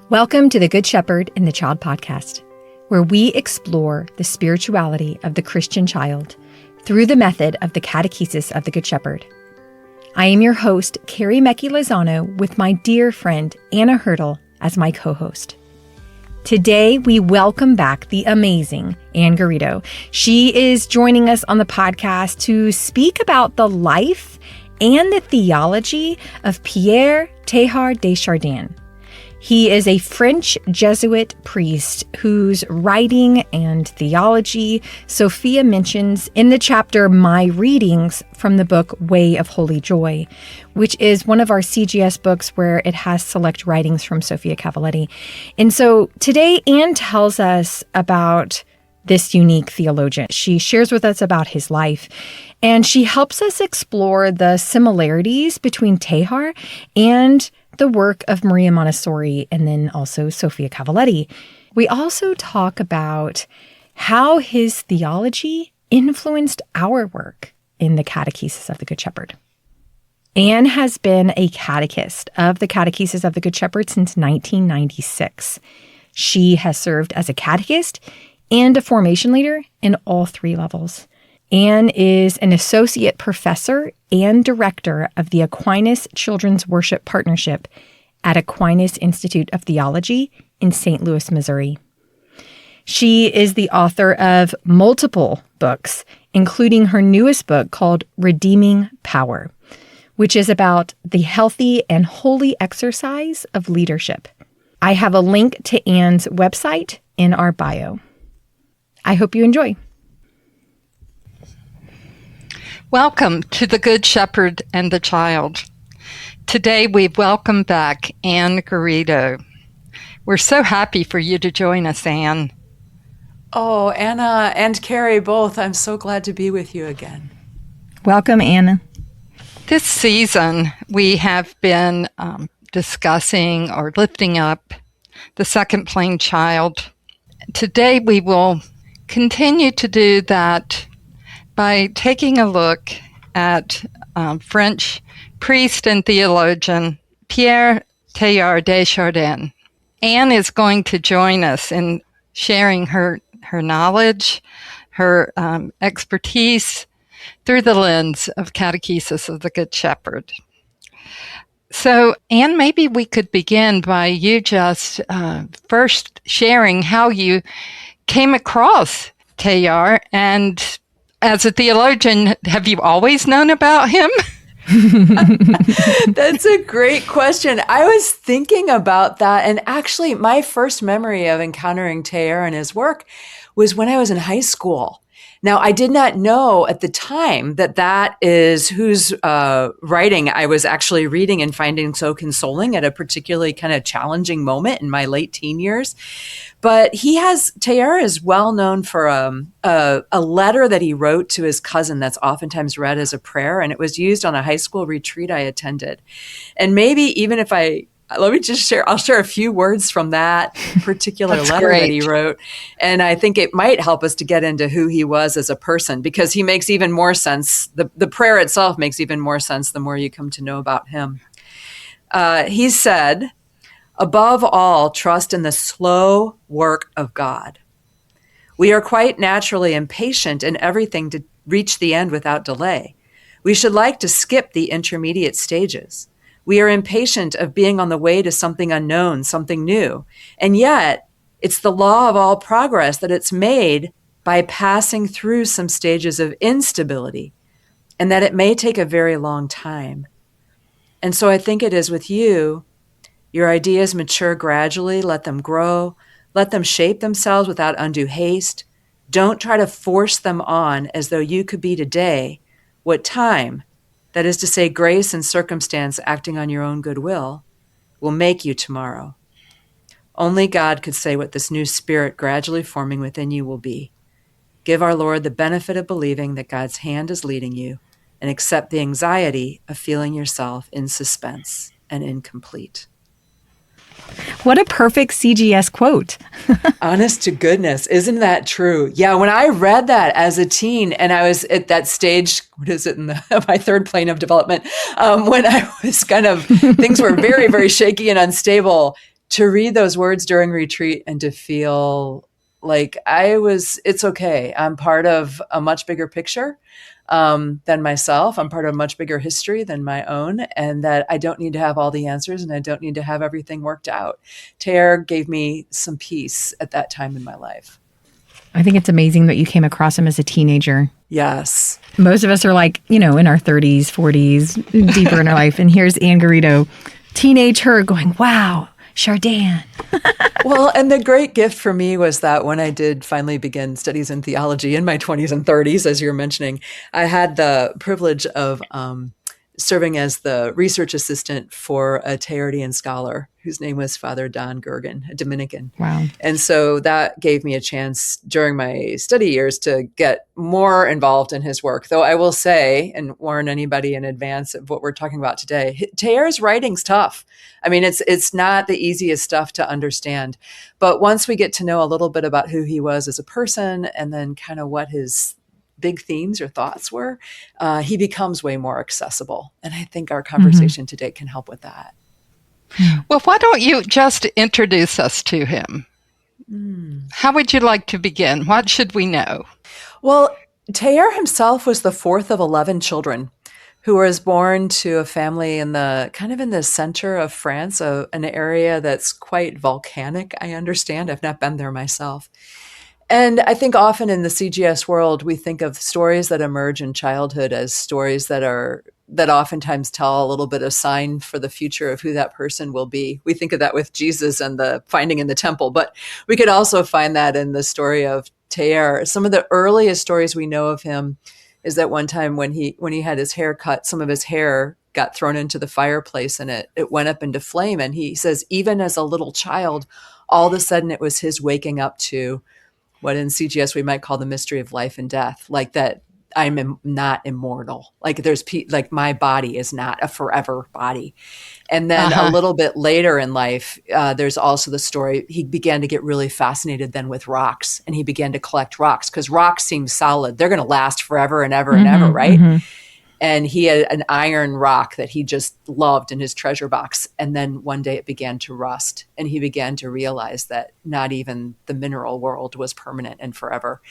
Welcome to the Good Shepherd and the Child podcast, where we explore the spirituality of the Christian child through the method of the Catechesis of the Good Shepherd. I am your host, Carrie Mecchi-Lozano, with my dear friend Anna Hurdle as my co-host. Today, we welcome back the amazing Anne Garrido. She is joining us on the podcast to speak about the life and the theology of Pierre Teilhard de Chardin. He is a French Jesuit priest whose writing and theology Sofia mentions in the chapter My Readings from the book Way of Holy Joy, which is one of our CGS books where it has select writings from Sofia Cavalletti. And so today, Anne tells us about this unique theologian. She shares with us about his life, and she helps us explore the similarities between Teilhard and the work of Maria Montessori and then also Sofia Cavalletti. We also talk about how his theology influenced our work in the Catechesis of the Good Shepherd. Anne has been a catechist of the Catechesis of the Good Shepherd since 1996. She has served as a catechist and a formation leader in all three levels. Anne is an associate professor and director of the Aquinas Children's Worship Partnership at Aquinas Institute of Theology in St. Louis, Missouri. She is the author of multiple books, including her newest book called Redeeming Power, which is about the healthy and holy exercise of leadership. I have a link to Anne's website in our bio. I hope you enjoy. Welcome to the Good Shepherd and the Child. Today we welcome back Anne Garrido. We're so happy for you to join us, Anne. Oh, Anna and Carrie both. I'm so glad to be with you again. Welcome, Anna. This season we have been discussing or lifting up the second plane child. Today we will continue to do that by taking a look at French priest and theologian Pierre Teilhard de Chardin. Anne is going to join us in sharing her knowledge, her expertise through the lens of Catechesis of the Good Shepherd. So, Anne, maybe we could begin by you just first sharing how you came across Teilhard, and as a theologian, have you always known about him? That's a great question. I was thinking about that, and actually my first memory of encountering Teilhard and his work was when I was in high school. Now, I did not know at the time that is whose writing I was actually reading and finding so consoling at a particularly kind of challenging moment in my late teen years. But Teilhard is well known for a letter that he wrote to his cousin that's oftentimes read as a prayer, and it was used on a high school retreat I attended. And maybe even if I'll share a few words from that particular letter that he wrote. And I think it might help us to get into who he was as a person, because he makes even more sense. The prayer itself makes even more sense the more you come to know about him. He said, "Above all, trust in the slow work of God. We are quite naturally impatient in everything to reach the end without delay. We should like to skip the intermediate stages. We are impatient of being on the way to something unknown, something new. And yet, it's the law of all progress that it's made by passing through some stages of instability, and that it may take a very long time. And so I think it is with you. Your ideas mature gradually, let them grow, let them shape themselves without undue haste. Don't try to force them on as though you could be today what time, that is to say, grace and circumstance acting on your own goodwill, will make you tomorrow. Only God could say what this new spirit gradually forming within you will be. Give our Lord the benefit of believing that God's hand is leading you, and accept the anxiety of feeling yourself in suspense and incomplete." What a perfect CGS quote. Honest to goodness, isn't that true? Yeah, when I read that as a teen, and I was at that stage, what is it, in my third plane of development, when I was things were very, very shaky and unstable, to read those words during retreat and to feel like it's okay. I'm part of a much bigger picture than myself. I'm part of a much bigger history than my own, and that I don't need to have all the answers and I don't need to have everything worked out. Teilhard gave me some peace at that time in my life. I think it's amazing that you came across him as a teenager. Yes. Most of us are like, in our 30s, 40s, deeper in our life. And here's Anne Garrido, teenage her, going, wow, Chardin. Well, and the great gift for me was that when I did finally begin studies in theology in my 20s and 30s, as you're mentioning, I had the privilege of serving as the research assistant for a Teilhardian scholar whose name was Father Don Gergen, a Dominican. Wow. And so that gave me a chance during my study years to get more involved in his work. Though I will say, and warn anybody in advance of what we're talking about today, Teilhard's writing's tough. I mean, it's not the easiest stuff to understand. But once we get to know a little bit about who he was as a person and then kind of what his big themes or thoughts were, he becomes way more accessible. And I think our conversation today can help with that. Well, why don't you just introduce us to him? How would you like to begin? What should we know? Well, Teilhard himself was the fourth of 11 children who was born to a family in the center of France, an area that's quite volcanic, I understand. I've not been there myself. And I think often in the CGS world, we think of stories that emerge in childhood as stories that oftentimes tell a little bit of sign for the future of who that person will be. We think of that with Jesus and the finding in the temple, but we could also find that in the story of Teilhard. Some of the earliest stories we know of him is that one time when he had his hair cut, some of his hair got thrown into the fireplace and it went up into flame. And he says, even as a little child, all of a sudden it was his waking up to what in CGS we might call the mystery of life and death, like that I'm not immortal. Like like my body is not a forever body. And then a little bit later in life, there's also the story, he began to get really fascinated then with rocks, and he began to collect rocks because rocks seem solid. They're going to last forever and ever and ever, right? Mm-hmm. And he had an iron rock that he just loved in his treasure box. And then one day it began to rust. And he began to realize that not even the mineral world was permanent and forever.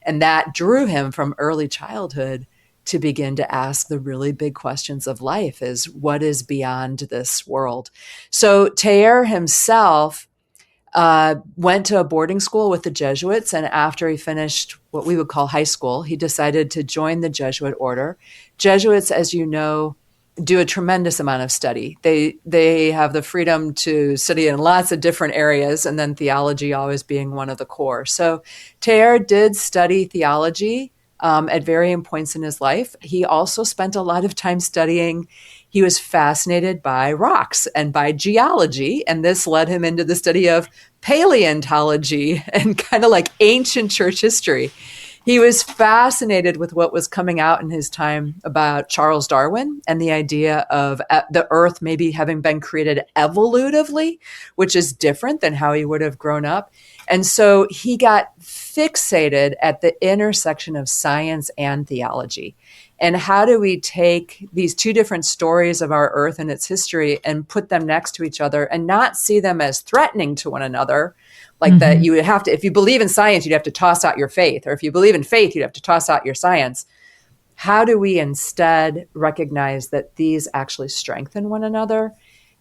And that drew him from early childhood to begin to ask the really big questions of life, is what is beyond this world? So Teilhard himself went to a boarding school with the Jesuits. And after he finished what we would call high school, he decided to join the Jesuit order. Jesuits, as you know, do a tremendous amount of study. They have the freedom to study in lots of different areas, and then theology always being one of the core. So Teilhard did study theology at varying points in his life. He also spent a lot of time studying. He was fascinated by rocks and by geology, and this led him into the study of paleontology and kind of like ancient church history. He was fascinated with what was coming out in his time about Charles Darwin and the idea of the earth maybe having been created evolutively, which is different than how he would have grown up. And so he got fixated at the intersection of science and theology. And how do we take these two different stories of our earth and its history and put them next to each other and not see them as threatening to one another? Like that you would have to, if you believe in science, you'd have to toss out your faith. Or if you believe in faith, you'd have to toss out your science. How do we instead recognize that these actually strengthen one another,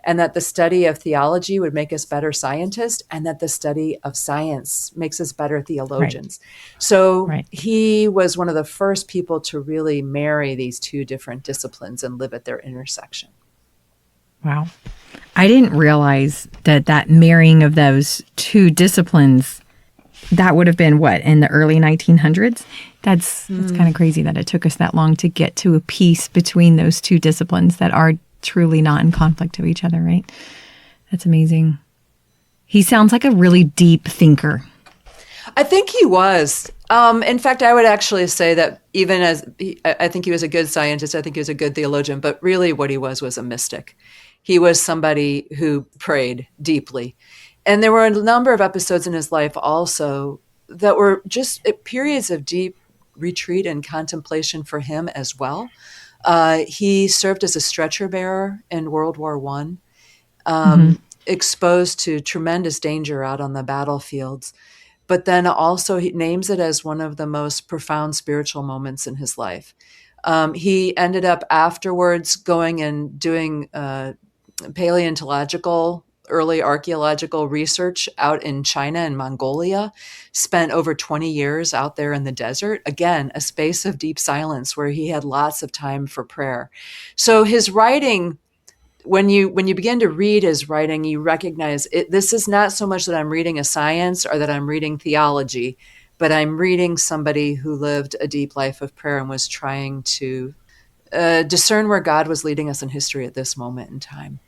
and that the study of theology would make us better scientists, and that the study of science makes us better theologians? Right. So he was one of the first people to really marry these two different disciplines and live at their intersection. Wow. I didn't realize that marrying of those two disciplines, that would have been what, in the early 1900s? That's kind of crazy that it took us that long to get to a peace between those two disciplines that are truly not in conflict to each other, right? That's amazing. He sounds like a really deep thinker. I think he was. In fact, I would actually say that even I think he was a good scientist, I think he was a good theologian, but really what he was a mystic. He was somebody who prayed deeply. And there were a number of episodes in his life also that were just periods of deep retreat and contemplation for him as well. He served as a stretcher bearer in World War I. exposed to tremendous danger out on the battlefields. But then also he names it as one of the most profound spiritual moments in his life. He ended up afterwards going and doing paleontological, early archaeological research out in China and Mongolia, spent over 20 years out there in the desert. Again, a space of deep silence where he had lots of time for prayer. So his writing, when you begin to read his writing, you recognize this is not so much that I'm reading a science or that I'm reading theology, but I'm reading somebody who lived a deep life of prayer and was trying to discern where God was leading us in history at this moment in time.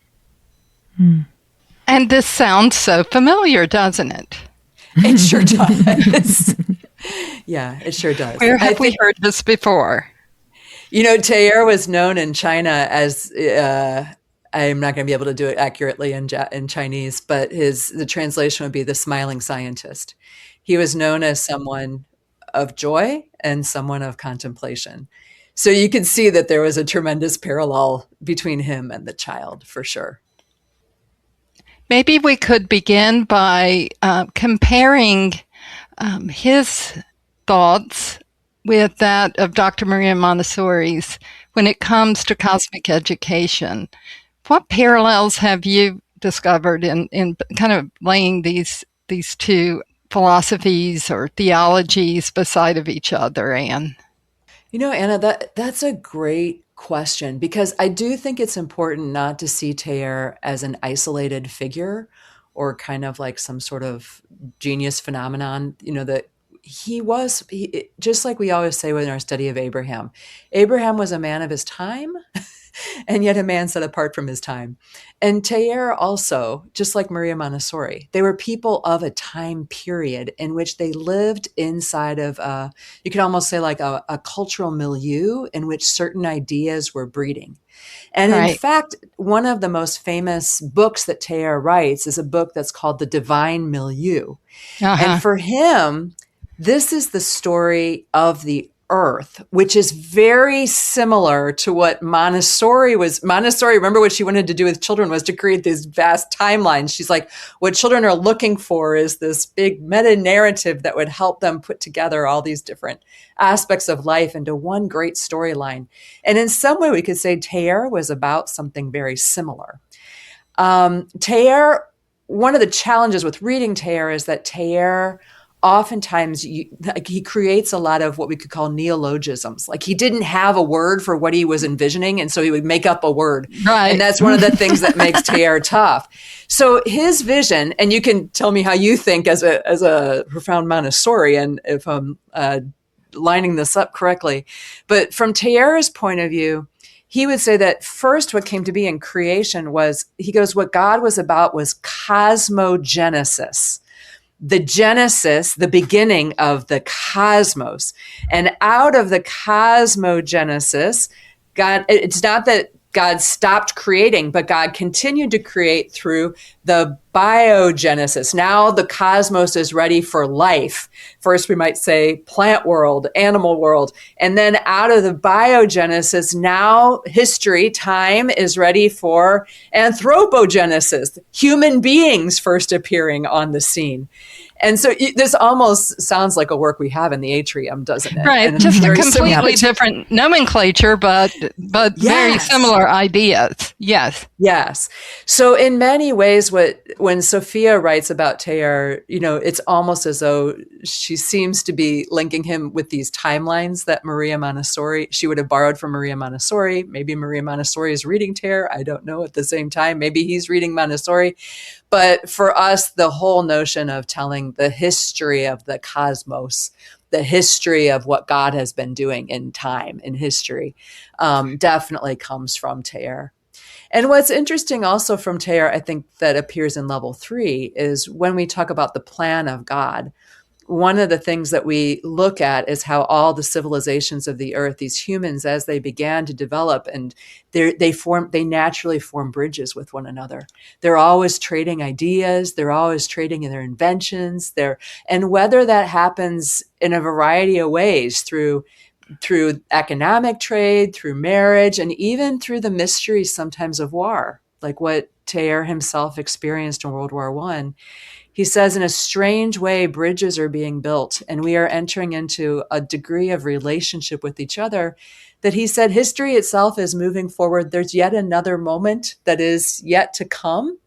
And this sounds so familiar, doesn't it? It sure does. Yeah, it sure does. Where have we heard this before? Teilhard was known in China as, I'm not going to be able to do it accurately in Chinese, but the translation would be the smiling scientist. He was known as someone of joy and someone of contemplation. So you can see that there was a tremendous parallel between him and the child, for sure. Maybe we could begin by comparing his thoughts with that of Dr. Maria Montessori's when it comes to cosmic education. What parallels have you discovered in kind of laying these two philosophies or theologies beside of each other, Anne? Anna, that's a great question, because I do think it's important not to see Teilhard as an isolated figure or kind of like some sort of genius phenomenon, that he just like we always say in our study of Abraham was a man of his time and yet a man set apart from his time. And Teilhard also, just like Maria Montessori, they were people of a time period in which they lived inside of, you could almost say like a cultural milieu in which certain ideas were breeding. And Right. In fact, one of the most famous books that Teilhard writes is a book that's called The Divine Milieu. And for him, this is the story of the earth, which is very similar to what Montessori, remember what she wanted to do with children was to create these vast timelines. She's like, what children are looking for is this big meta narrative that would help them put together all these different aspects of life into one great storyline. And in some way, we could say Teilhard was about something very similar. Teilhard, one of the challenges with reading Teilhard is that Teilhard oftentimes he creates a lot of what we could call neologisms. Like he didn't have a word for what he was envisioning, and so he would make up a word. Right. And that's one of the things that makes Teilhard tough. So his vision, and you can tell me how you think as a profound Montessorian, if I'm lining this up correctly, but from Teilhard's point of view, he would say that first what came to be in creation was, he goes, what God was about was cosmogenesis. The genesis, the beginning of the cosmos. And out of the cosmogenesis, God, it's not that God stopped creating, but God continued to create through the biogenesis. Now the cosmos is ready for life. First, we might say plant world, animal world. And then out of the biogenesis, now history, time is ready for anthropogenesis, human beings first appearing on the scene. And so this almost sounds like a work we have in the atrium, doesn't it? Right, And just a very completely different nomenclature, but very Yes. similar ideas. Yes. Yes. So in many ways, when Sofia writes about Teilhard, it's almost as though she seems to be linking him with these timelines that Maria Montessori, she would have borrowed from Maria Montessori. Maybe Maria Montessori is reading Teilhard. I don't know at the same time. Maybe he's reading Montessori. But for us, the whole notion of telling the history of the cosmos, the history of what God has been doing in time, in history, definitely comes from Teilhard. And what's interesting also from Teilhard, I think that appears in level 3, is when we talk about the plan of God, one of the things that we look at is how all the civilizations of the earth, these humans, as they began to develop, and they naturally form bridges with one another. They're always trading ideas. They're always trading in their inventions. And whether that happens in a variety of ways through economic trade, through marriage, and even through the mysteries sometimes of war, like what Teilhard himself experienced in World War I. He says, in a strange way, bridges are being built, and we are entering into a degree of relationship with each other that he said history itself is moving forward. There's yet another moment that is yet to come.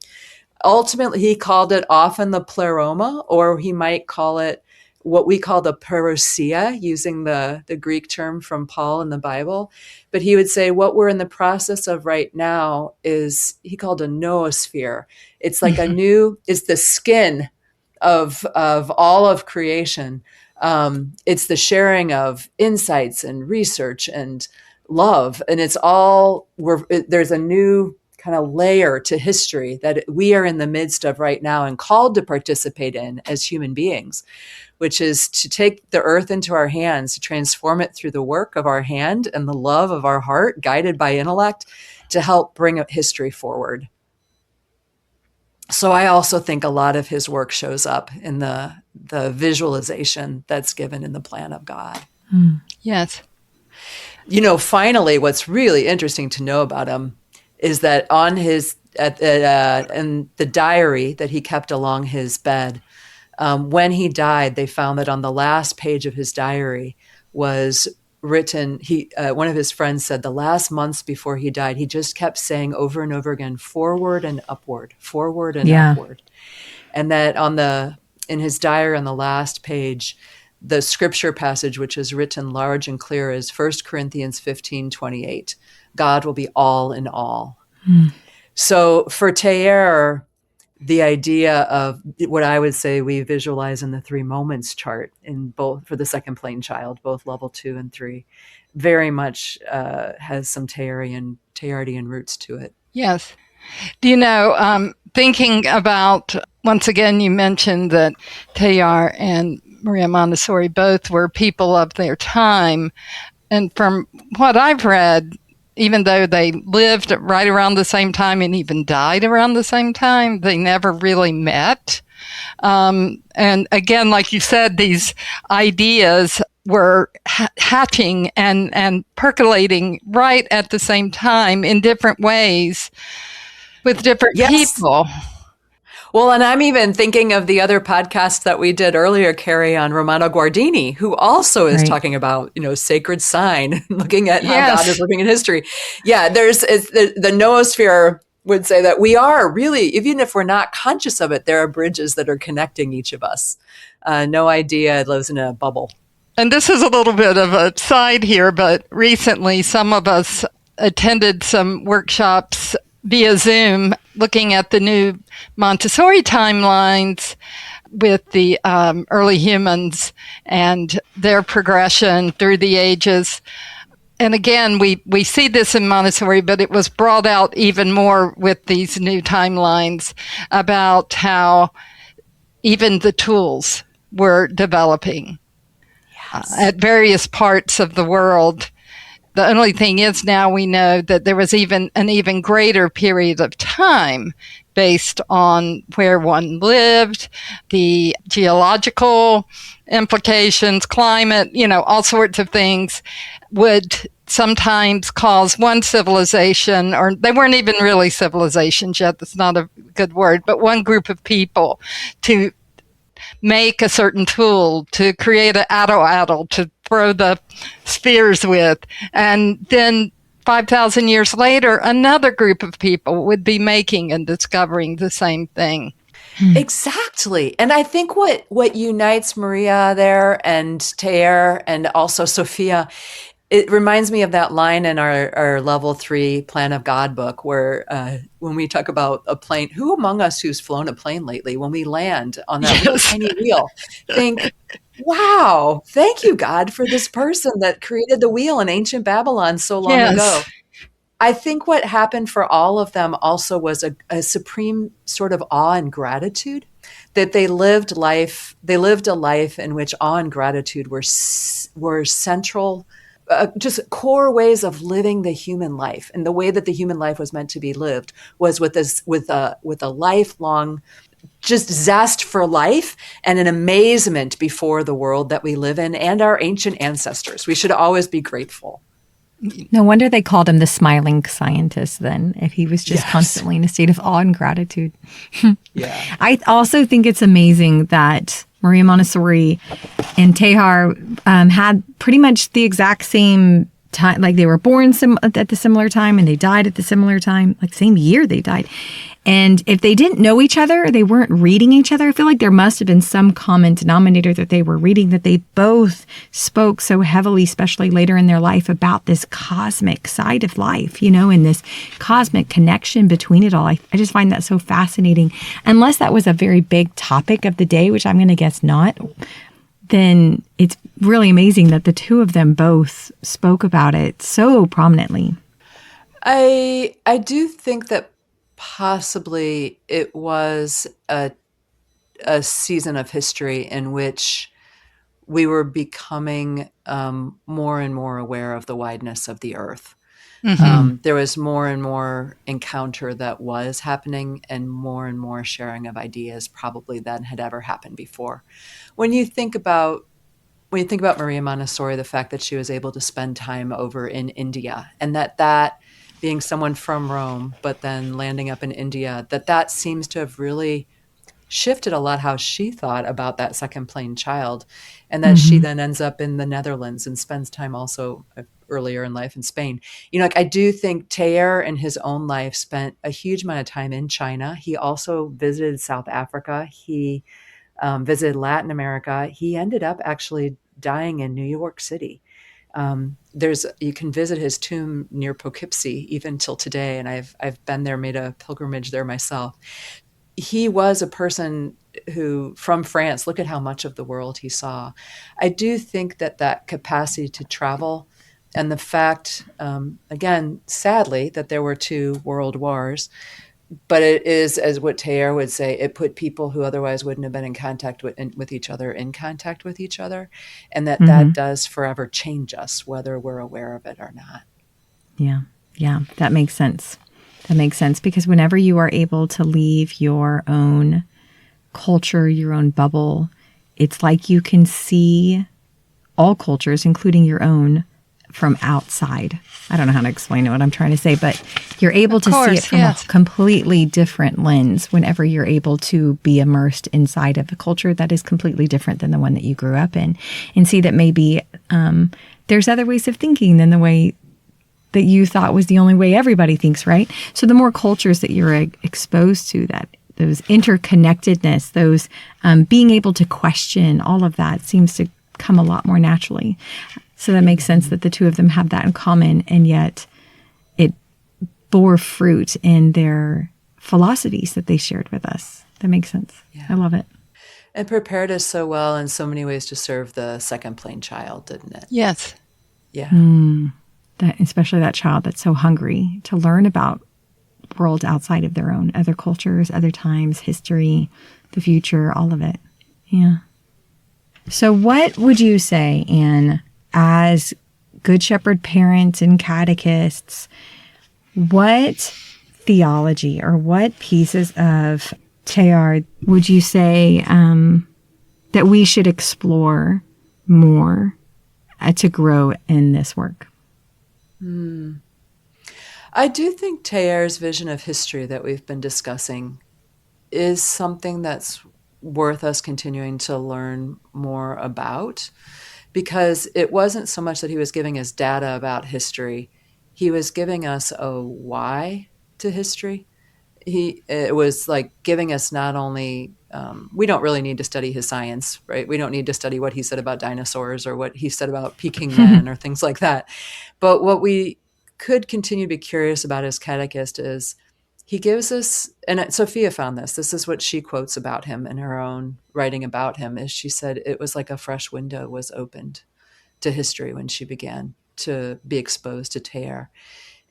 Ultimately, he called it often the pleroma, or he might call it what we call the parousia, using the Greek term from Paul in the Bible. But he would say what we're in the process of right now is, he called a noosphere. It's like it's the skin of all of creation. It's the sharing of insights and research and love. And it's all, there's a new kind of layer to history that we are in the midst of right now and called to participate in as human beings, which is to take the earth into our hands, to transform it through the work of our hand and the love of our heart, guided by intellect, to help bring history forward. So I also think a lot of his work shows up in the visualization that's given in the plan of God. Yes. Finally, what's really interesting to know about him is that on his in the diary that he kept along his bed, when he died, they found that on the last page of his diary was written, one of his friends said the last months before he died, he just kept saying over and over again, forward and upward, forward and upward. And that in his diary on the last page, the scripture passage, which is written large and clear, is 1 Corinthians 15:28. God will be all in all. So for Teilhard, the idea of what I would say we visualize in the 3 moments chart in both for the second plane child, both level 2 and 3, very much has some Teilhardian roots to it. Yes. Thinking about, once again, you mentioned that Teilhard and Maria Montessori both were people of their time. And from what I've read, even though they lived right around the same time and even died around the same time, they never really met. And again, like you said, these ideas were hatching and percolating right at the same time in different ways with different people. Well, and I'm even thinking of the other podcast that we did earlier, Carrie, on Romano Guardini, who also is talking about, sacred sign, looking at how God is living in history. Yeah, the noosphere would say that we are really, even if we're not conscious of it, there are bridges that are connecting each of us. No idea lives in a bubble. And this is a little bit of a side here, but recently some of us attended some workshops via Zoom, looking at the new Montessori timelines with the early humans and their progression through the ages. And again, we see this in Montessori, but it was brought out even more with these new timelines about how even the tools were developing at various parts of the world. The only thing is now we know that there was even an even greater period of time based on where one lived, the geological implications, climate, all sorts of things would sometimes cause one civilization, or they weren't even really civilizations yet, that's not a good word, but one group of people to make a certain tool, to create an addle to throw the spheres with. And then 5,000 years later, another group of people would be making and discovering the same thing. Exactly. And I think what unites Maria there and Teilhard and also Sofia, it reminds me of that line in our level 3 Plan of God book where when we talk about a plane, who among us who's flown a plane lately, when we land on that little tiny wheel, think, wow, thank you, God, for this person that created the wheel in ancient Babylon so long ago. I think what happened for all of them also was a supreme sort of awe and gratitude, that they lived a life in which awe and gratitude were central, just core ways of living the human life. And the way that the human life was meant to be lived was with a lifelong just zest for life and an amazement before the world that we live in and our ancient ancestors. We should always be grateful. No wonder they called him the smiling scientist then, if he was just constantly in a state of awe and gratitude. Yeah. I also think it's amazing that Maria Montessori and Teilhard had pretty much the exact same time, like they were born at the similar time and they died at the similar time, like same year they died. And if they didn't know each other, they weren't reading each other, I feel like there must have been some common denominator that they were reading, that they both spoke so heavily, especially later in their life, about this cosmic side of life, and this cosmic connection between it all. I just find that so fascinating. Unless that was a very big topic of the day, which I'm going to guess not, then it's really amazing that the two of them both spoke about it so prominently. I do think that possibly it was a season of history in which we were becoming more and more aware of the wideness of the earth. Mm-hmm. There was more and more encounter that was happening and more sharing of ideas probably than had ever happened before. When you think about Maria Montessori, the fact that she was able to spend time over in India, and that being someone from Rome, but then landing up in India, that seems to have really shifted a lot how she thought about that second plane child, and that she then ends up in the Netherlands and spends time also earlier in life in Spain. I do think Teilhard in his own life spent a huge amount of time in China. He also visited South Africa. He visited Latin America. He ended up actually dying in New York City. You can visit his tomb near Poughkeepsie even till today, and I've been there, made a pilgrimage there myself. He was a person who, from France, look at how much of the world he saw. I do think that capacity to travel and the fact, again, sadly, that there were 2 world wars, but it is, as what Teilhard would say, it put people who otherwise wouldn't have been in contact with each other in contact with each other, and that does forever change us, whether we're aware of it or not. Yeah, that makes sense. That makes sense, because whenever you are able to leave your own culture, your own bubble, it's like you can see all cultures, including your own, from outside. I don't know how to explain what I'm trying to say, but you're able to see it from a completely different lens whenever you're able to be immersed inside of a culture that is completely different than the one that you grew up in, and see that maybe there's other ways of thinking than the way that you thought was the only way everybody thinks, right? So the more cultures that you're exposed to, that those interconnectedness, those being able to question, all of that seems to come a lot more naturally. So that makes sense that the two of them have that in common, and yet it bore fruit in their philosophies that they shared with us. That makes sense. Yeah. I love it. It prepared us so well in so many ways to serve the second plane child, didn't it? Yes. Yeah. Especially that child that's so hungry to learn about worlds outside of their own, other cultures, other times, history, the future, all of it. Yeah. So what would you say, Anne, as Good Shepherd parents and catechists, what theology or what pieces of Teilhard would you say that we should explore more to grow in this work? I do think Teilhard's vision of history that we've been discussing is something that's worth us continuing to learn more about, because it wasn't so much that he was giving us data about history. He was giving us a why to history. It was like giving us not only, we don't really need to study his science, right? We don't need to study what he said about dinosaurs or what he said about Peking men or things like that. But what we could continue to be curious about as catechist is he gives us, and Sofia found this is what she quotes about him in her own writing about him, is she said it was like a fresh window was opened to history when she began to be exposed to Teilhard.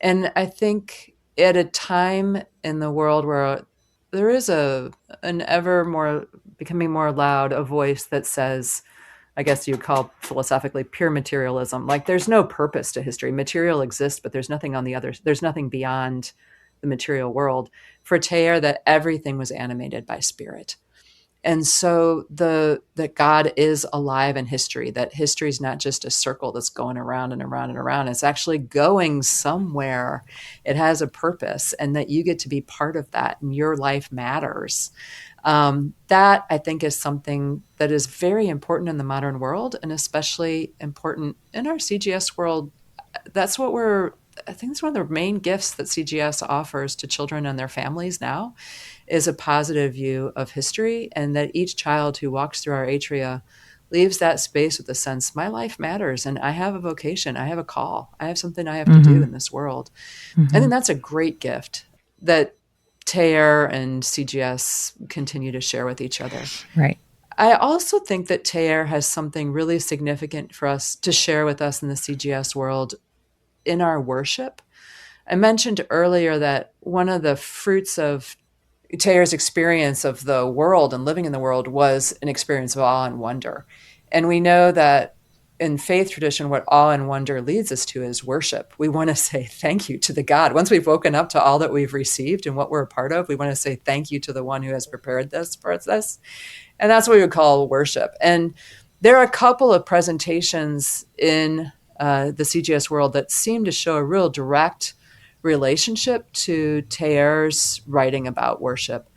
And I think at a time in the world where there is an ever more becoming more loud a voice that says, I guess you'd call philosophically pure materialism, like there's no purpose to history. Material exists, but there's nothing there's nothing beyond the material world. For Teilhard, that everything was animated by spirit. And so that God is alive in history, that history is not just a circle that's going around and around and around. It's actually going somewhere. It has a purpose, and that you get to be part of that, and your life matters. That, I think, is something that is very important in the modern world, and especially important in our CGS world. I think it's one of the main gifts that CGS offers to children and their families now, is a positive view of history, and that each child who walks through our atria leaves that space with a sense, my life matters, and I have a vocation, I have a call, I have something I have to do in this world. I think that's a great gift that Teilhard and CGS continue to share with each other. Right. I also think that Teilhard has something really significant for us to share with us in the CGS world in our worship. I mentioned earlier that one of the fruits of Teilhard's experience of the world and living in the world was an experience of awe and wonder. And we know that in faith tradition, what awe and wonder leads us to is worship. We want to say thank you to the God. Once we've woken up to all that we've received and what we're a part of, we want to say thank you to the one who has prepared this for us. And that's what we would call worship. And there are a couple of presentations in the CGS world that seem to show a real direct relationship to Teilhard's writing about worship.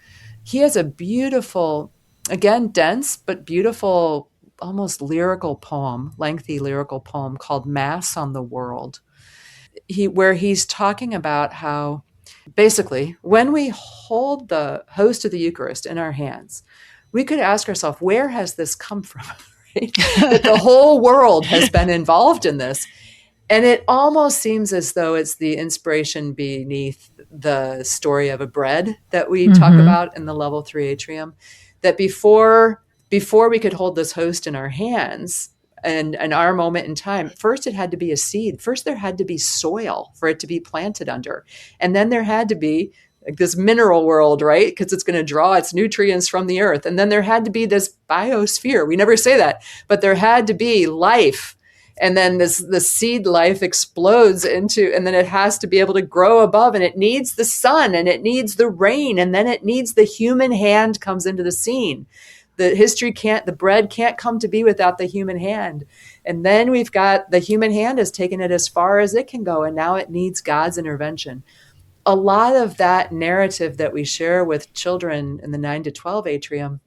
He has a beautiful, again, dense, but beautiful, almost lyrical poem, lengthy lyrical poem called Mass on the World, where he's talking about how basically when we hold the host of the Eucharist in our hands, we could ask ourselves, where has this come from? Right? That the whole world has been involved in this. And it almost seems as though it's the inspiration beneath the story of a bread that we talk about in the level 3 atrium, that before we could hold this host in our hands and our moment in time, first it had to be a seed. First there had to be soil for it to be planted under. And then there had to be like this mineral world, right? Because it's going to draw its nutrients from the earth. And then there had to be this biosphere. We never say that, but there had to be life. And then the seed life explodes into, and then it has to be able to grow above, and it needs the sun and it needs the rain, and then it needs the human hand comes into the scene. The bread can't come to be without the human hand. And then we've got the human hand has taken it as far as it can go, and now it needs God's intervention. A lot of that narrative that we share with children in the 9 to 12 atrium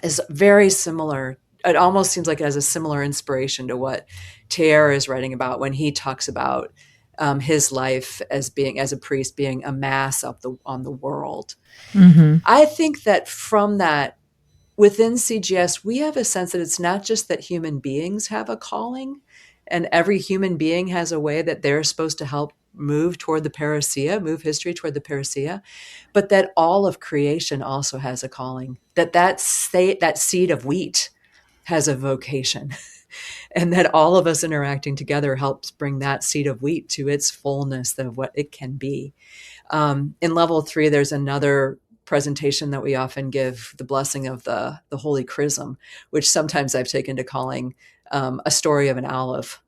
is very similar. It almost seems like it has a similar inspiration to what Teilhard is writing about when he talks about his life as a priest, being a mass on the world. I think that from that, within CGS, we have a sense that it's not just that human beings have a calling, and every human being has a way that they're supposed to help move toward the parousia, move history toward the parousia, but that all of creation also has a calling, that seed of wheat has a vocation, and that all of us interacting together helps bring that seed of wheat to its fullness of what it can be. In level 3, there's another presentation that we often give, the blessing of the Holy Chrism, which sometimes I've taken to calling a story of an olive,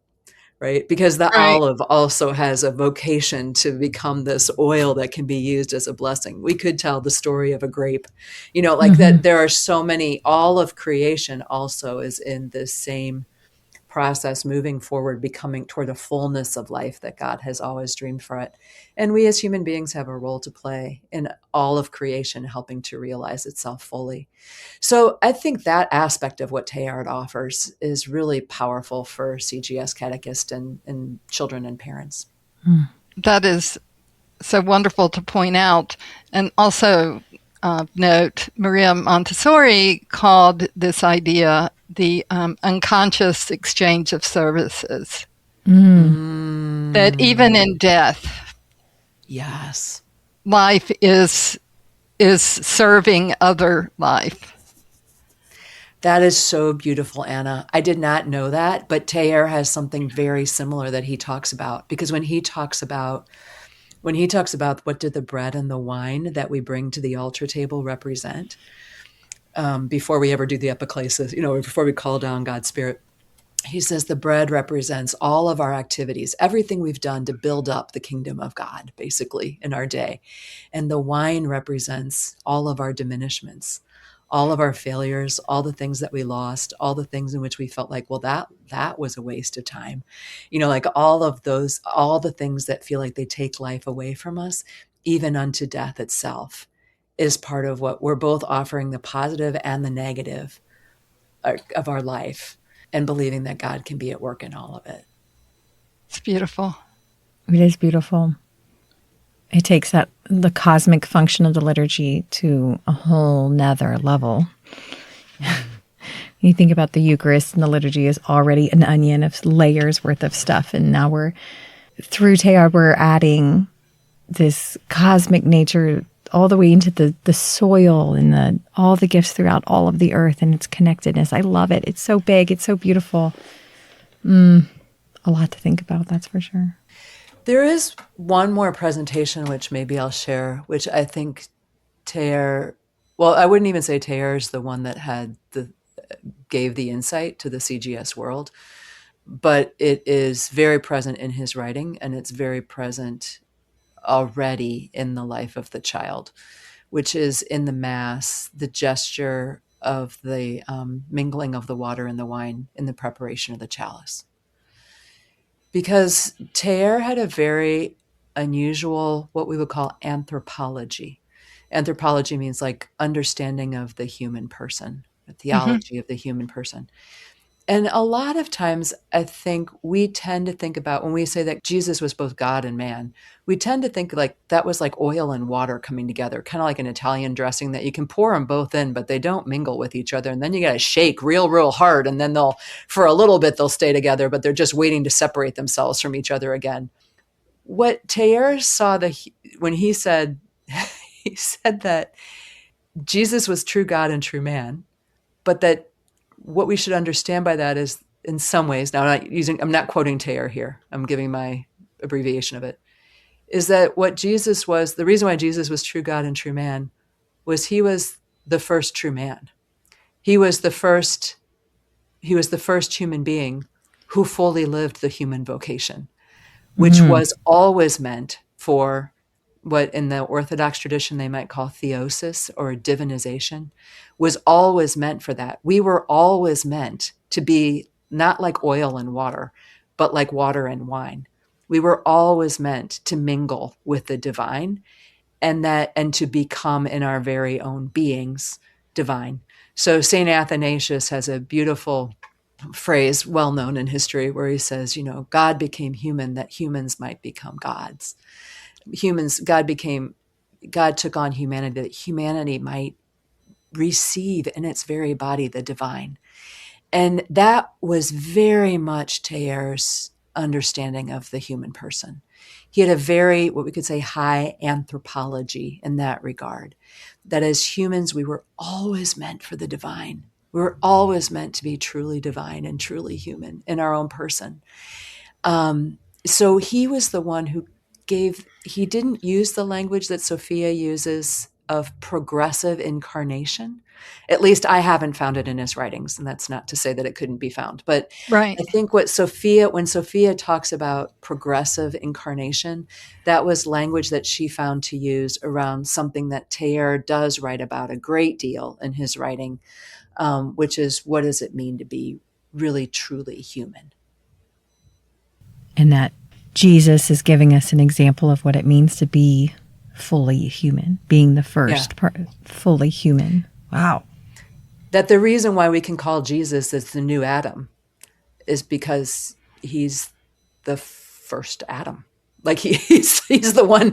right? Because the olive also has a vocation to become this oil that can be used as a blessing. We could tell the story of a grape, that there are so many, all of creation also is in this same process, moving forward, becoming toward the fullness of life that God has always dreamed for it. And we as human beings have a role to play in all of creation, helping to realize itself fully. So I think that aspect of what Teilhard offers is really powerful for CGS catechists and children and parents. That is so wonderful to point out. And also note, Maria Montessori called this idea the unconscious exchange of services. That even in death, yes, life is serving other life. That is so beautiful, Anna. I did not know that, but Teilhard has something very similar that he talks about, because when he talks about what did the bread and the wine that we bring to the altar table represent, before we ever do the epiclesis, before we call down God's Spirit, he says the bread represents all of our activities, everything we've done to build up the kingdom of God, basically, in our day. And the wine represents all of our diminishments, all of our failures, all the things that we lost, all the things in which we felt like, well, that was a waste of time. Like all of those, all the things that feel like they take life away from us, even unto death itself, is part of what we're both offering, the positive and the negative of our life, and believing that God can be at work in all of it. It's beautiful. It is beautiful. It takes the cosmic function of the liturgy to a whole nother level. You think about the Eucharist, and the liturgy is already an onion of layers worth of stuff. And now through Teilhard, we're adding this cosmic nature all the way into the soil and all the gifts throughout all of the earth and its connectedness. I love it. It's so big. It's so beautiful. A lot to think about, that's for sure. There is one more presentation, which maybe I'll share, which I think Teilhard, well, I wouldn't even say Teilhard is the one that gave the insight to the CGS world, but it is very present in his writing, and it's very present already in the life of the child, which is in the Mass, the gesture of the mingling of the water and the wine in the preparation of the chalice. Because Teilhard had a very unusual, what we would call anthropology. Anthropology means like understanding of the human person, the theology of the human person. And a lot of times, I think we tend to think about, when we say that Jesus was both God and man, we tend to think like that was like oil and water coming together, kind of like an Italian dressing that you can pour them both in, but they don't mingle with each other. And then you got to shake real hard. And then for a little bit, they'll stay together, but they're just waiting to separate themselves from each other again. What Teilhard saw when he said that Jesus was true God and true man, but that what we should understand by that is, in some ways, now I'm not quoting Teilhard here, I'm giving my abbreviation of it, is that what Jesus was, the reason why Jesus was true God and true man, was he was the first true man. He was the first human being who fully lived the human vocation, which was always meant for what in the Orthodox tradition they might call theosis or divinization, was always meant for that. We were always meant to be not like oil and water, but like water and wine. We were always meant to mingle with the divine and to become in our very own beings divine. So St. Athanasius has a beautiful phrase, well known in history, where he says, God became human that humans might become gods. God took on humanity that humanity might receive in its very body the divine. And that was very much Teilhard's understanding of the human person. He had a very, what we could say, high anthropology in that regard, that as humans, we were always meant for the divine. We were always meant to be truly divine and truly human in our own person. So he was the one who he didn't use the language that Sofia uses of progressive incarnation. At least I haven't found it in his writings, and that's not to say that it couldn't be found. But Right. I think when Sofia talks about progressive incarnation, that was language that she found to use around something that Teilhard does write about a great deal in his writing, which is, what does it mean to be really, truly human? And that Jesus is giving us an example of what it means to be fully human, being the first fully human. Wow. That the reason why we can call Jesus as the new Adam is because he's the first Adam. Like he's the one.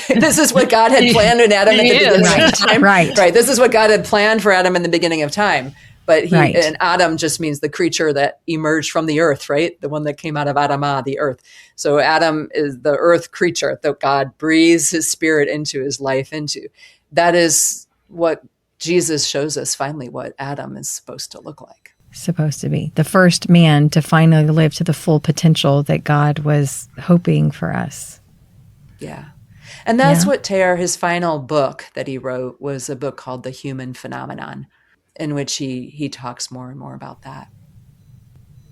This is what God had planned in Adam at the beginning of time. Right. This is what God had planned for Adam in the beginning of time. But and Adam just means the creature that emerged from the earth, right? The one that came out of Adamah, the earth. So Adam is the earth creature that God breathes his spirit into, his life into. That is what Jesus shows us finally what Adam is supposed to look like. Supposed to be the first man to finally live to the full potential that God was hoping for us. Yeah. And that's what Teilhard, his final book that he wrote, was a book called The Human Phenomenon, in which he talks more and more about that.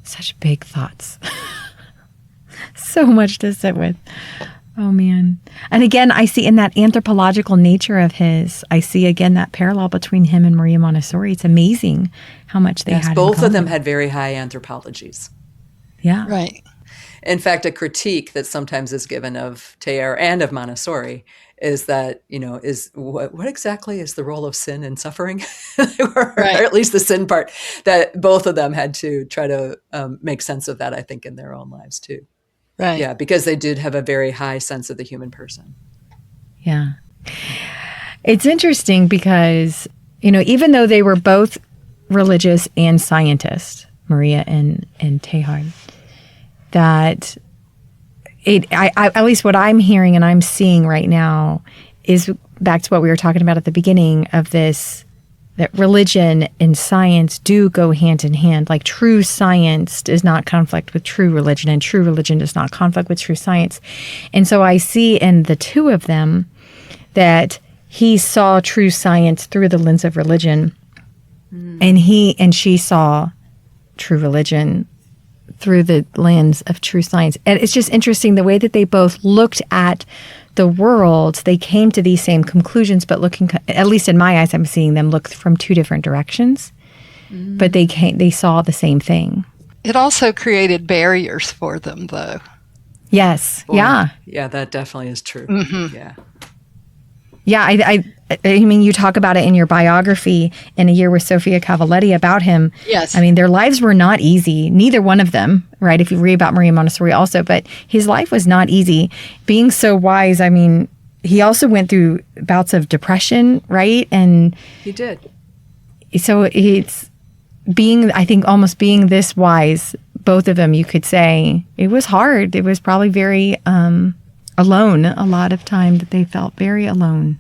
Such big thoughts. So much to sit with. Oh, man. And again, I see in that anthropological nature of his, I see again that parallel between him and Maria Montessori. It's amazing how much they had. Both of them had very high anthropologies. Yeah. Right. In fact, a critique that sometimes is given of Teilhard and of Montessori is that, is what exactly is the role of sin and suffering? Or at least the sin part, that both of them had to try to make sense of that, I think, in their own lives too. Right. Yeah, because they did have a very high sense of the human person. Yeah. It's interesting because, even though they were both religious and scientists, Maria and Teilhard, that I at least what I'm hearing and I'm seeing right now is back to what we were talking about at the beginning of this, that religion and science do go hand in hand. Like true science does not conflict with true religion, and true religion does not conflict with true science. And so I see in the two of them that he saw true science through the lens of religion, and she saw true religion through the lens of true science. And it's just interesting the way that they both looked at the world. They came to these same conclusions, but looking, at least in my eyes, I'm seeing them look from two different directions, but they saw the same thing. It also created barriers for them, though. Yes. Boy, yeah. Yeah, that definitely is true. Mm-hmm. Yeah. Yeah, I mean, you talk about it in your biography, In a Year with Sofia Cavalletti, about him. Yes. I mean, their lives were not easy. Neither one of them, right? If you read about Maria Montessori also, but his life was not easy. Being so wise, I mean, he also went through bouts of depression, right? And He did. so it's I think almost being this wise, both of them, you could say, it was hard. It was probably very alone, a lot of time that they felt very alone.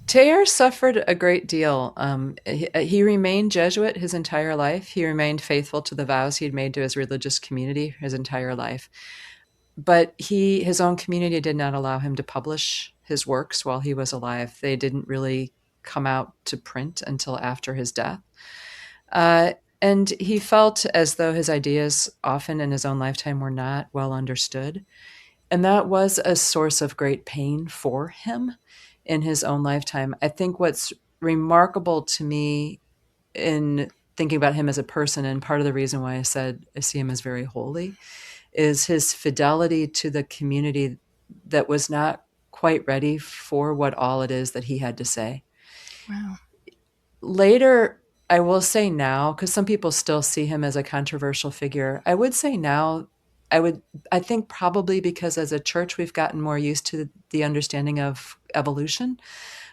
Teilhard suffered a great deal. He remained Jesuit his entire life. He remained faithful to the vows he'd made to his religious community his entire life. But his own community did not allow him to publish his works while he was alive. They didn't really come out to print until after his death. And he felt as though his ideas often in his own lifetime were not well understood. And that was a source of great pain for him in his own lifetime. I think what's remarkable to me in thinking about him as a person, and part of the reason why I said I see him as very holy, is his fidelity to the community that was not quite ready for what all it is that he had to say. Wow. Later, I will say now, because some people still see him as a controversial figure, I would say now, I think probably because as a church, we've gotten more used to the understanding of evolution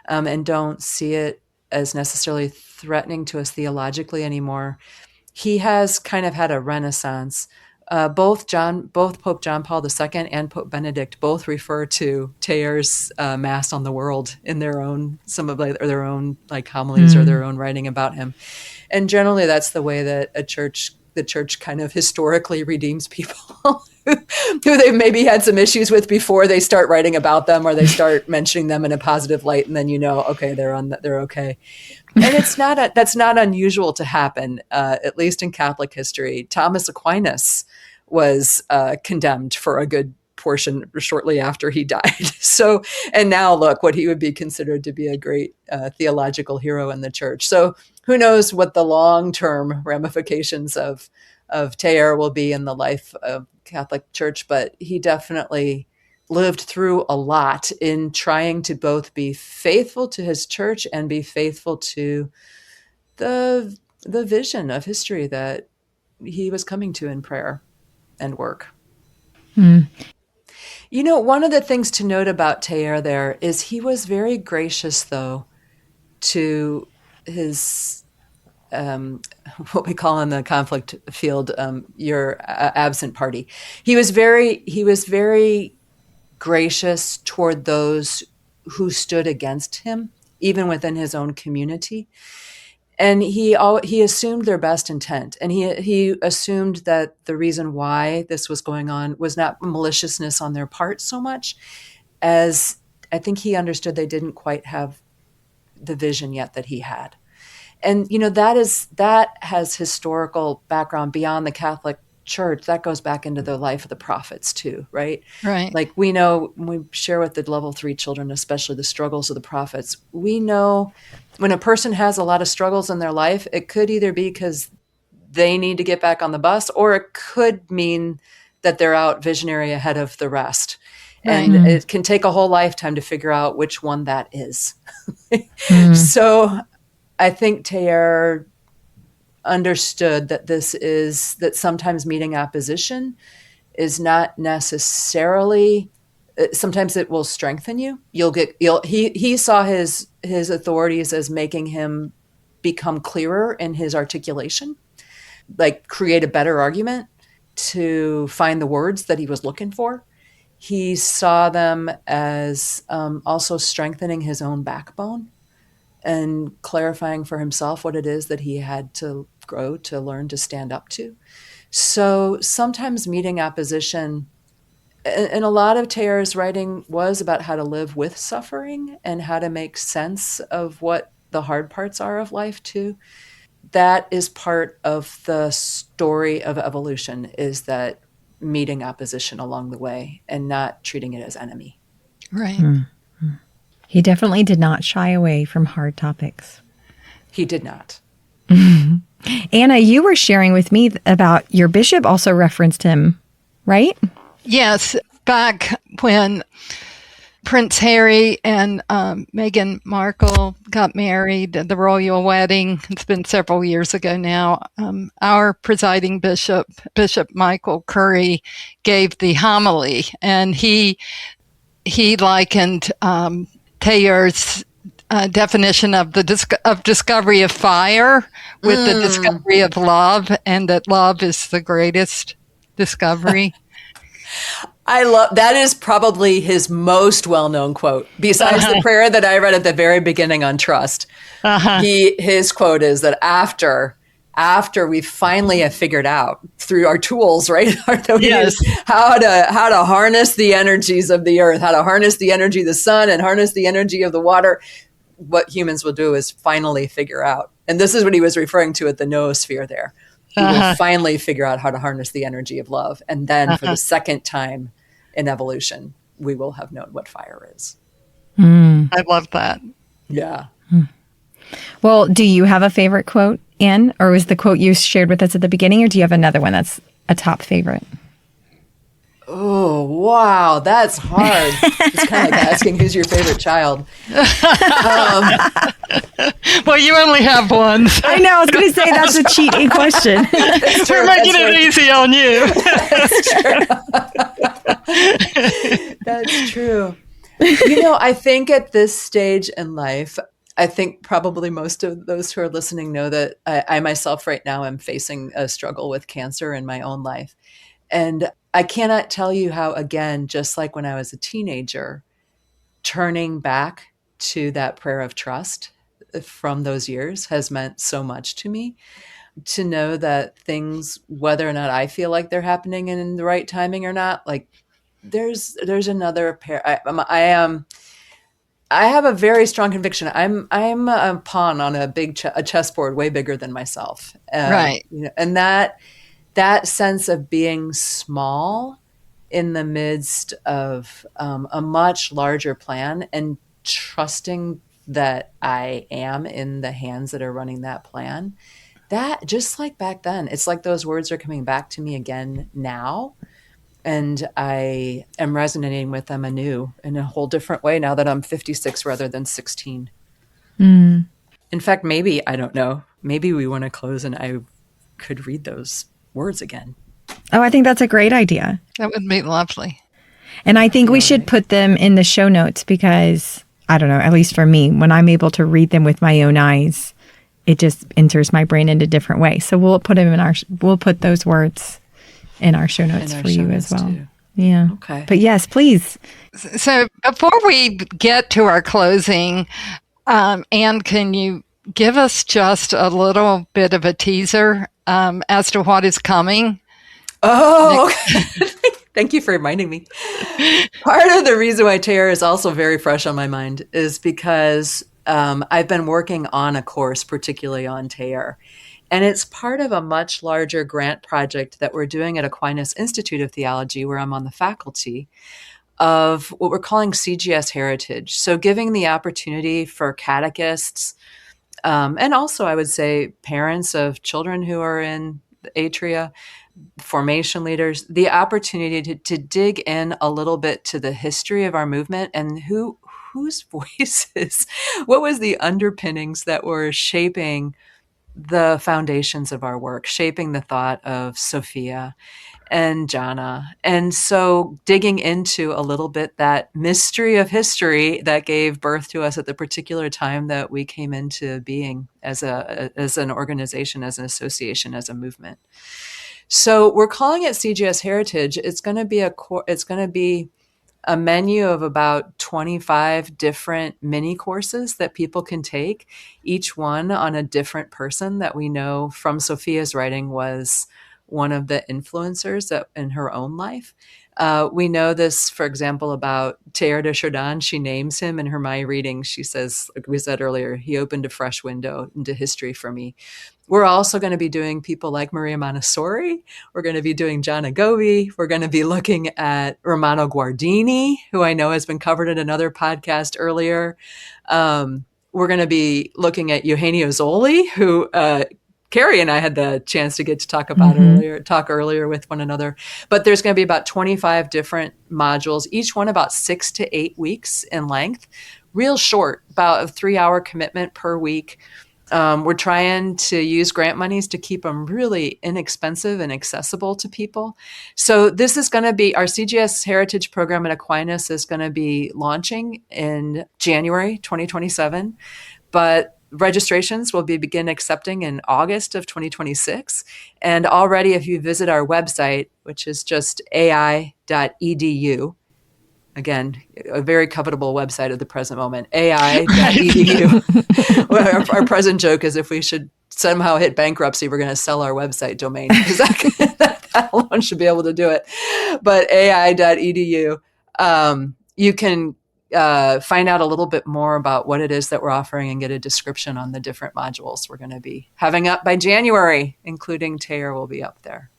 and don't see it as necessarily threatening to us theologically anymore. He has kind of had a renaissance. Both Pope John Paul II and Pope Benedict both refer to Teilhard's Mass on the World in their own homilies or their own writing about him. And generally, that's the way that the church kind of historically redeems people who they've maybe had some issues with before they start writing about them, or they start mentioning them in a positive light, and then okay, they're okay. And that's not unusual to happen, at least in Catholic history. Thomas Aquinas was condemned for a good portion shortly after he died. So, and now look what he would be considered to be a great theological hero in the church. So who knows what the long-term ramifications of Teilhard will be in the life of Catholic Church, but he definitely lived through a lot in trying to both be faithful to his church and be faithful to the vision of history that he was coming to in prayer and work. One of the things to note about Teilhard there is he was very gracious, though, to his what we call in the conflict field your absent party. He was very gracious toward those who stood against him, even within his own community. And he assumed their best intent, and he assumed that the reason why this was going on was not maliciousness on their part so much as I think he understood they didn't quite have the vision yet that he had. And that has historical background beyond the Catholic church, that goes back into the life of the prophets too, right? Right. Like we know when we share with the level 3 children, especially the struggles of the prophets, we know when a person has a lot of struggles in their life, it could either be because they need to get back on the bus, or it could mean that they're out visionary ahead of the rest. And it can take a whole lifetime to figure out which one that is. So I think Teilhard understood that that sometimes meeting opposition is not necessarily, sometimes it will strengthen you. He saw his authorities as making him become clearer in his articulation, like create a better argument to find the words that he was looking for. He saw them as also strengthening his own backbone and clarifying for himself what it is that he had to grow to learn to stand up to. So sometimes meeting opposition, and a lot of Teilhard's writing was about how to live with suffering and how to make sense of what the hard parts are of life too. That is part of the story of evolution, is that meeting opposition along the way and not treating it as enemy. Right. He definitely did not shy away from hard topics. He did not. Anna, you were sharing with me about your bishop also referenced him, right? Yes. Back when Prince Harry and Meghan Markle got married at the royal wedding, it's been several years ago now, our presiding bishop, Bishop Michael Curry, gave the homily, and he likened Teilhard's definition of of discovery of fire with the discovery of love, and that love is the greatest discovery. I love that. Is probably his most well-known quote, besides the prayer that I read at the very beginning on trust. His quote is that after we finally have figured out through our tools, right, how to harness the energies of the earth, how to harness the energy of the sun and harness the energy of the water, what humans will do is finally figure out. And this is what he was referring to at the noosphere there. We will finally figure out how to harness the energy of love. And then for the second time in evolution, we will have known what fire is. I love that. Yeah. Well, do you have a favorite quote, Anne? Or was the quote you shared with us at the beginning? Or do you have another one that's a top favorite? Oh, wow. That's hard. It's kind of like asking who's your favorite child. Well, you only have one. So. I know. I was going to say that's a cheating question. We're making it easy on you. That's true. I think at this stage in life, I think probably most of those who are listening know that I myself right now am facing a struggle with cancer in my own life. And I cannot tell you how, again, just like when I was a teenager, turning back to that prayer of trust from those years has meant so much to me. To know that things, whether or not I feel like they're happening in the right timing or not, like there's another pair. I have a very strong conviction. I'm a pawn on a big a chessboard, way bigger than myself. Right. And that sense of being small in the midst of a much larger plan, and trusting that I am in the hands that are running that plan, that just like back then, it's like those words are coming back to me again now. And I am resonating with them anew in a whole different way now that I'm 56 rather than 16. In fact, maybe, I don't know, maybe we want to close and I could read those words again. Oh, I think that's a great idea. That would be lovely. And I think we should put them in the show notes because, I don't know, at least for me, when I'm able to read them with my own eyes, it just enters my brain in a different way. So we'll put them we'll put those words in our show notes for you as well. Too. Yeah. Okay. But yes, please. So before we get to our closing, Anne, can you give us just a little bit of a teaser as to what is coming? Oh, okay. Thank you for reminding me. Part of the reason why Teilhard is also very fresh on my mind is because I've been working on a course, particularly on Teilhard, and it's part of a much larger grant project that we're doing at Aquinas Institute of Theology, where I'm on the faculty, of what we're calling CGS Heritage. So giving the opportunity for catechists, and also I would say parents of children who are in the atria, formation leaders, the opportunity to dig in a little bit to the history of our movement and whose voices, what was the underpinnings that were shaping the foundations of our work, shaping the thought of Sofia and Jana. And so digging into a little bit that mystery of history that gave birth to us at the particular time that we came into being as an organization, as an association, as a movement. So we're calling it CGS Heritage. It's going to be a menu of about 25 different mini courses that people can take, each one on a different person that we know from Sofia's writing was one of the influencers that in her own life. We know this, for example, about Teilhard de Chardin. She names him in her My Reading. She says, like we said earlier, he opened a fresh window into history for me. We're also going to be doing people like Maria Montessori. We're going to be doing Gianna Govi. We're going to be looking at Romano Guardini, who I know has been covered in another podcast earlier. We're going to be looking at Eugenio Zoli, who Carrie and I had the chance to get to talk about earlier with one another. But there's going to be about 25 different modules, each one about 6 to 8 weeks in length, real short, about a 3-hour commitment per week. We're trying to use grant monies to keep them really inexpensive and accessible to people. So this is going to be our CGS Heritage program at Aquinas is going to be launching in January 2027, but registrations will begin accepting in August of 2026. And already, if you visit our website, which is just ai.edu, again, a very covetable website at the present moment, ai.edu. Well, our present joke is if we should somehow hit bankruptcy, we're going to sell our website domain because that alone should be able to do it. But ai.edu, you can find out a little bit more about what it is that we're offering and get a description on the different modules we're going to be having up by January, including Teilhard will be up there.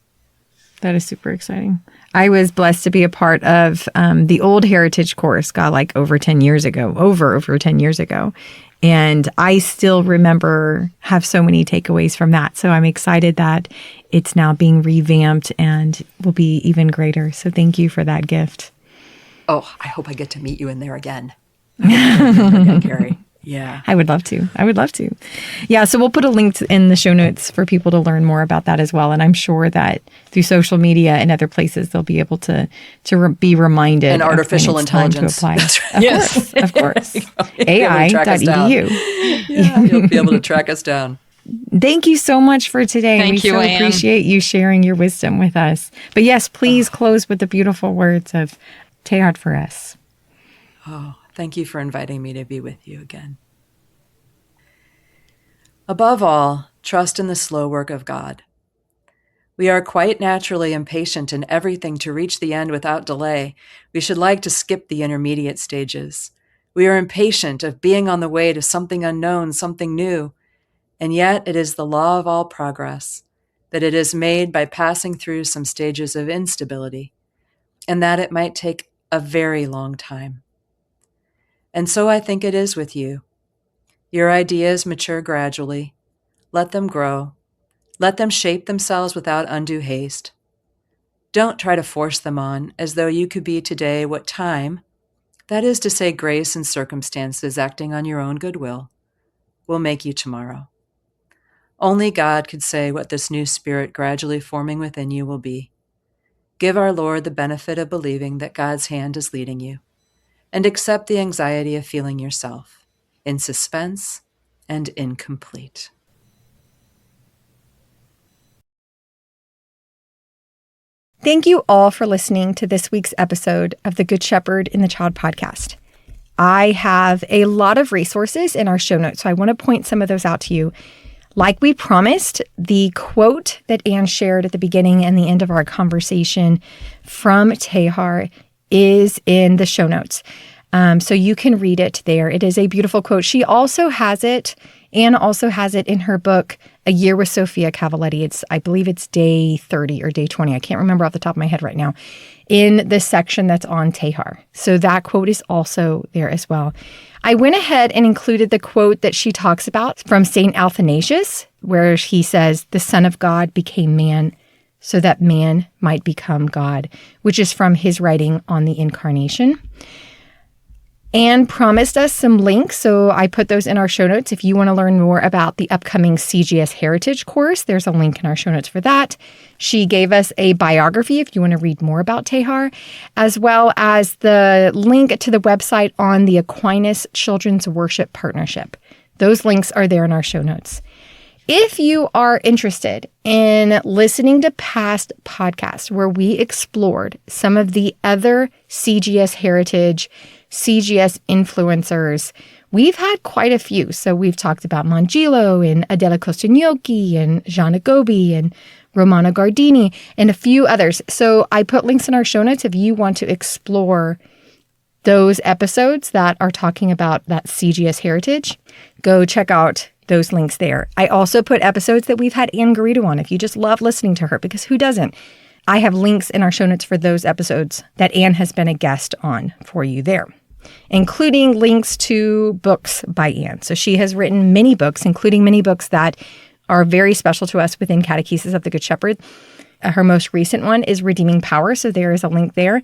That is super exciting. I was blessed to be a part of the old Heritage course, like over 10 years ago, over 10 years ago. And I still have so many takeaways from that. So I'm excited that it's now being revamped and will be even greater. So thank you for that gift. Oh, I hope I get to meet you in there again. Carrie. Yeah. I would love to. Yeah, so we'll put a link in the show notes for people to learn more about that as well. And I'm sure that through social media and other places, they'll be able to be reminded. And artificial intelligence. Time to apply. Yes. Of course. AI.edu. Yeah, you'll be able to track us down. Thank you so much for today. Thank you, Anne. Appreciate you sharing your wisdom with us. But yes, please close with the beautiful words of Teilhard for us. Oh, thank you for inviting me to be with you again. Above all, trust in the slow work of God. We are quite naturally impatient in everything to reach the end without delay. We should like to skip the intermediate stages. We are impatient of being on the way to something unknown, something new. And yet it is the law of all progress, that it is made by passing through some stages of instability, and that it might take a very long time. And so I think it is with you. Your ideas mature gradually. Let them grow. Let them shape themselves without undue haste. Don't try to force them on as though you could be today what time, that is to say grace and circumstances acting on your own goodwill, will make you tomorrow. Only God could say what this new spirit gradually forming within you will be. Give our Lord the benefit of believing that God's hand is leading you, and accept the anxiety of feeling yourself in suspense and incomplete. Thank you all for listening to this week's episode of the Good Shepherd in the Child podcast. I have a lot of resources in our show notes, so I want to point some of those out to you. Like we promised, the quote that Anne shared at the beginning and the end of our conversation from Teilhard is in the show notes. So you can read it there. It is a beautiful quote. She also has it, Anne also has it in her book, A Year with Sofia Cavalletti. I believe it's day 30 or day 20. I can't remember off the top of my head right now, in the section that's on Teilhard. So that quote is also there as well. I went ahead and included the quote that she talks about from St. Athanasius, where he says, "The Son of God became man so that man might become God," which is from his writing on the Incarnation. Anne promised us some links, so I put those in our show notes. If you want to learn more about the upcoming CGS Heritage course, there's a link in our show notes for that. She gave us a biography if you want to read more about Teilhard, as well as the link to the website on the Aquinas Children's Worship Partnership. Those links are there in our show notes. If you are interested in listening to past podcasts where we explored some of the other CGS Heritage, CGS influencers, we've had quite a few. So we've talked about Mangilo and Adela Costagnocchi and Gianna Gobi and Romana Gardini and a few others. So I put links in our show notes if you want to explore those episodes that are talking about that CGS heritage. Go check out those links there. I also put episodes that we've had Anne Garrido on if you just love listening to her, because who doesn't? I have links in our show notes for those episodes that Anne has been a guest on for you there, including links to books by Anne. So she has written many books, including many books that are very special to us within Catechesis of the Good Shepherd. Her most recent one is Redeeming Power, so there is a link there.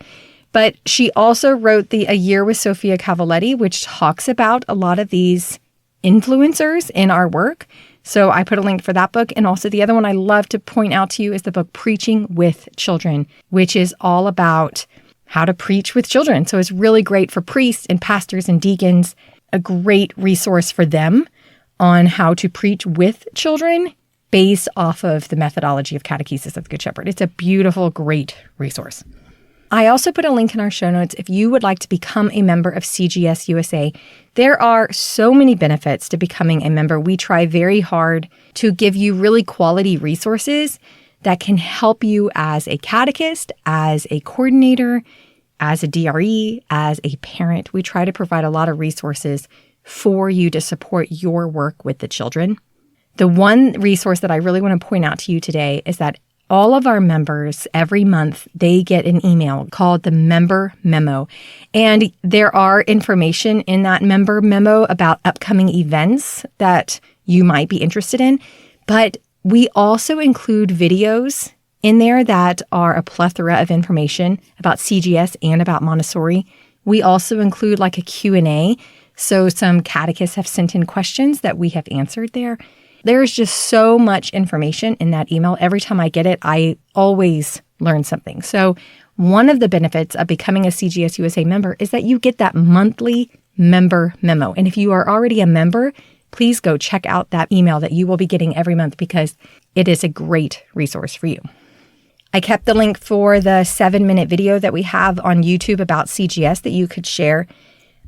But she also wrote A Year with Sofia Cavalletti, which talks about a lot of these influencers in our work. So I put a link for that book. And also the other one I love to point out to you is the book Preaching with Children, which is all about how to preach with children. So it's really great for priests and pastors and deacons, a great resource for them on how to preach with children based off of the methodology of Catechesis of the Good Shepherd. It's a beautiful, great resource. I also put a link in our show notes if you would like to become a member of CGS USA. There are so many benefits to becoming a member. We try very hard to give you really quality resources that can help you as a catechist, as a coordinator, as a DRE, as a parent. We try to provide a lot of resources for you to support your work with the children. The one resource that I really want to point out to you today is that all of our members, every month, they get an email called the Member Memo. And there are information in that Member Memo about upcoming events that you might be interested in. But we also include videos in there that are a plethora of information about CGS and about Montessori. We also include like a Q&A. So some catechists have sent in questions that we have answered there. There's just so much information in that email. Every time I get it, I always learn something. So one of the benefits of becoming a CGS USA member is that you get that monthly member memo. And if you are already a member, please go check out that email that you will be getting every month because it is a great resource for you. I kept the link for the 7-minute video that we have on YouTube about CGS that you could share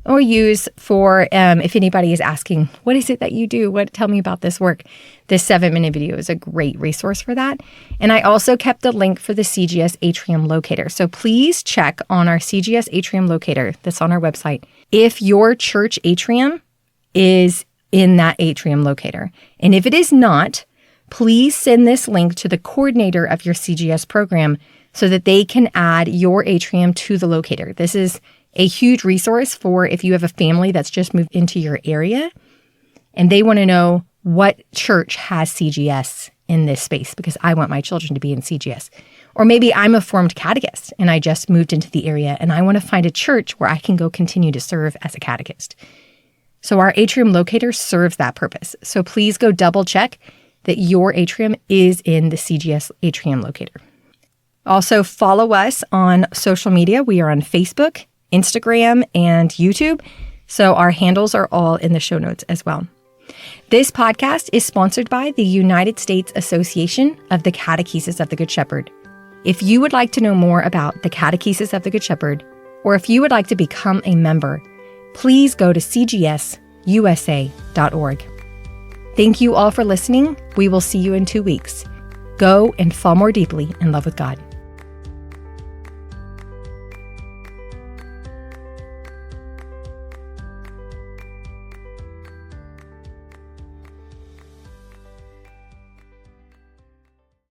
or use for if anybody is asking, what is it that you do? Tell me about this work. This 7-minute video is a great resource for that. And I also kept the link for the CGS Atrium Locator. So please check on our CGS Atrium Locator that's on our website if your church atrium is in that atrium locator. And if it is not, please send this link to the coordinator of your CGS program so that they can add your atrium to the locator. This is a huge resource for if you have a family that's just moved into your area and they want to know what church has CGS in this space because I want my children to be in CGS. Or maybe I'm a formed catechist and I just moved into the area and I want to find a church where I can go continue to serve as a catechist. So our atrium locator serves that purpose. So please go double check that your atrium is in the CGS Atrium Locator. Also follow us on social media. We are on Facebook, Instagram, and YouTube. So our handles are all in the show notes as well. This podcast is sponsored by the United States Association of the Catechesis of the Good Shepherd. If you would like to know more about the Catechesis of the Good Shepherd, or if you would like to become a member, please go to cgsusa.org. Thank you all for listening. We will see you in 2 weeks. Go and fall more deeply in love with God.